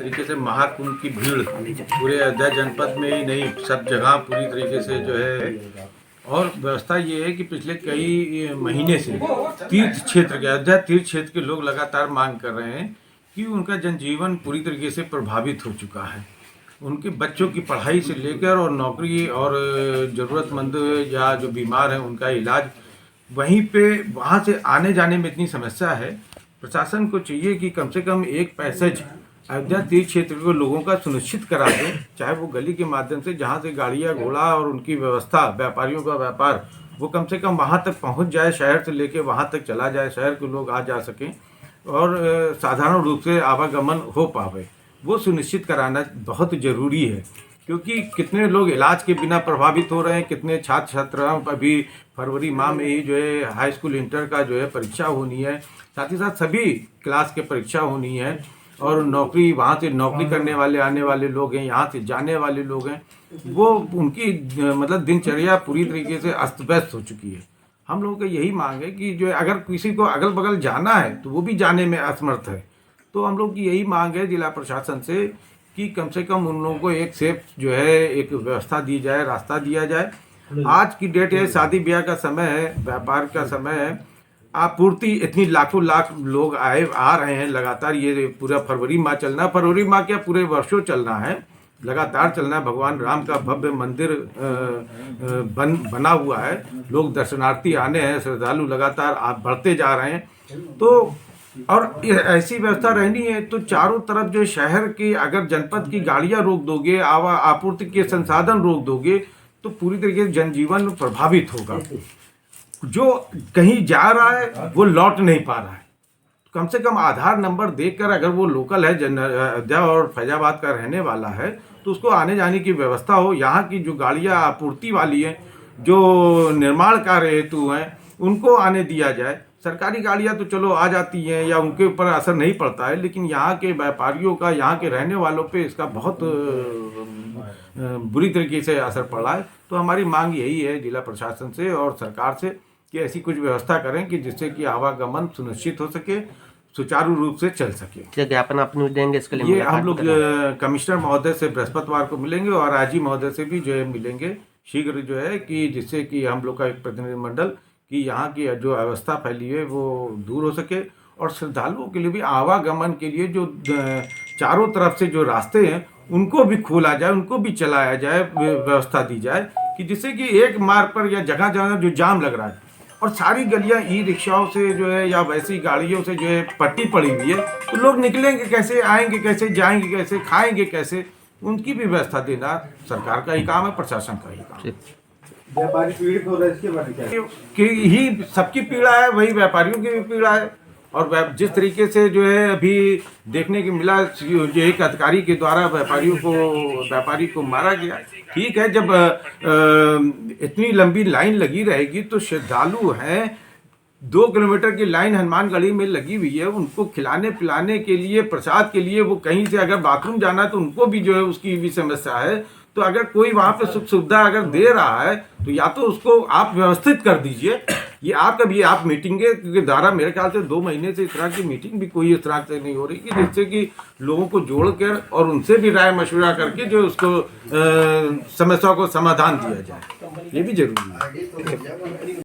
तरीके से महाकुंभ की भीड़ पूरे अयोध्या जनपद में ही नहीं, सब जगह पूरी तरीके से जो है। और व्यवस्था ये है कि पिछले कई महीने से तीर्थ क्षेत्र के, अयोध्या तीर्थ क्षेत्र के लोग लगातार मांग कर रहे हैं कि उनका जनजीवन पूरी तरीके से प्रभावित हो चुका है। उनके बच्चों की पढ़ाई से लेकर और नौकरी और ज़रूरतमंद या जो बीमार हैं उनका इलाज, वहीं पे वहाँ से आने जाने में इतनी समस्या है। प्रशासन को चाहिए कि कम से कम एक पैसेज अयोध्या तीर्थ क्षेत्र के लोगों का सुनिश्चित करा दें, चाहे वो गली के माध्यम से, जहाँ से गाड़ियाँ घोड़ा और उनकी व्यवस्था, व्यापारियों का व्यापार, वो कम से कम वहाँ तक पहुँच जाए, शहर से लेके वहाँ तक चला जाए, शहर के लोग आ जा सकें और साधारण रूप से आवागमन हो पावे, वो सुनिश्चित कराना बहुत ज़रूरी है। क्योंकि कितने लोग इलाज के बिना प्रभावित हो रहे हैं, कितने छात्र छात्राओं पर भी फरवरी माह में ही जो है हाई स्कूल इंटर का जो है परीक्षा होनी है, साथ ही साथ सभी क्लास के परीक्षा होनी है और नौकरी, वहाँ से नौकरी करने वाले आने वाले लोग हैं, यहाँ से जाने वाले लोग हैं, वो उनकी मतलब दिनचर्या पूरी तरीके से अस्त व्यस्त हो चुकी है। हम लोगों का यही मांग है कि जो है अगर किसी को अगल बगल जाना है तो वो भी जाने में असमर्थ है, तो हम लोग की यही मांग है जिला प्रशासन से कि कम से कम उन लोगों को एक सेफ जो है एक व्यवस्था दी जाए, रास्ता दिया जाए। आज की डेट है, शादी ब्याह का समय है, व्यापार का समय है, आपूर्ति इतनी लाखों लाख लोग आ रहे हैं लगातार। ये पूरा फरवरी माह चलना, फरवरी माह क्या पूरे वर्षों चलना है, लगातार चलना है। भगवान राम का भव्य मंदिर बना हुआ है, लोग दर्शनार्थी आने हैं, श्रद्धालु लगातार बढ़ते जा रहे हैं। तो और ऐसी व्यवस्था रहनी है तो चारों तरफ जो शहर के, अगर जनपद की गाड़ियां रोक दोगे, आपूर्ति के संसाधन रोक दोगे, तो पूरी तरीके से जनजीवन प्रभावित होगा। जो कहीं जा रहा है वो लौट नहीं पा रहा है। कम से कम आधार नंबर देखकर, अगर वो लोकल है, अयोध्या और फैजाबाद का रहने वाला है, तो उसको आने जाने की व्यवस्था हो। यहाँ की जो गाड़ियाँ आपूर्ति वाली हैं, जो निर्माण कार्य हेतु हैं, उनको आने दिया जाए। सरकारी गाड़ियाँ तो चलो आ जाती हैं या उनके ऊपर असर नहीं पड़ता है, लेकिन यहाँ के व्यापारियों का, यहाँ के रहने वालों पे इसका बहुत बुरी तरीके से असर पड़ा है। तो हमारी मांग यही है जिला प्रशासन से और सरकार से कि ऐसी कुछ व्यवस्था करें कि जिससे कि आवागमन सुनिश्चित हो सके, सुचारू रूप से चल सके। ज्ञापन आप देंगे इसके लिए? ये हम लोग कमिश्नर महोदय से बृहस्पतिवार को मिलेंगे और आईजी महोदय से भी जो है मिलेंगे शीघ्र, जो है कि जिससे कि हम लोग का एक प्रतिनिधिमंडल कि यहाँ की जो अवस्था फैली है वो दूर हो सके और श्रद्धालुओं के लिए भी आवागमन के लिए जो चारों तरफ से जो रास्ते हैं उनको भी खोला जाए, उनको भी चलाया जाए, व्यवस्था दी जाए कि जिससे कि एक मार्ग पर या जगह जगह जो जाम लग रहा है और सारी गलियां ई रिक्शाओं से जो है या वैसी गाड़ियों से जो है पट्टी पड़ी हुई है, तो लोग निकलेंगे कैसे, आएंगे कैसे, जाएंगे कैसे, खाएंगे कैसे, उनकी भी व्यवस्था देना सरकार का ही काम है, प्रशासन का ही काम है। व्यापारी पीड़ित हो रहे हैं, इसके बारे में क्या? कि ही सबकी पीड़ा है, वही व्यापारियों की भी पीड़ा है। और जिस तरीके से जो है अभी देखने को मिला, जो एक अधिकारी के द्वारा व्यापारी को मारा गया। ठीक है, जब इतनी लंबी लाइन लगी रहेगी तो श्रद्धालु हैं, 2 किलोमीटर की लाइन हनुमानगढ़ी में लगी हुई है, उनको खिलाने पिलाने के लिए, प्रसाद के लिए, वो कहीं से अगर बाथरूम जाना तो उनको भी जो है उसकी भी समस्या है। तो अगर कोई वहाँ पे सुख सुविधा अगर दे रहा है तो या तो उसको आप व्यवस्थित कर दीजिए। ये आपका भी, आप मीटिंग के द्वारा, मेरे ख्याल से 2 महीने से इस तरह की मीटिंग भी कोई इस तरह से नहीं हो रही कि जिससे कि लोगों को जोड़कर और उनसे भी राय मशवरा करके जो उसको समस्या को समाधान दिया जाए, ये भी जरूरी है।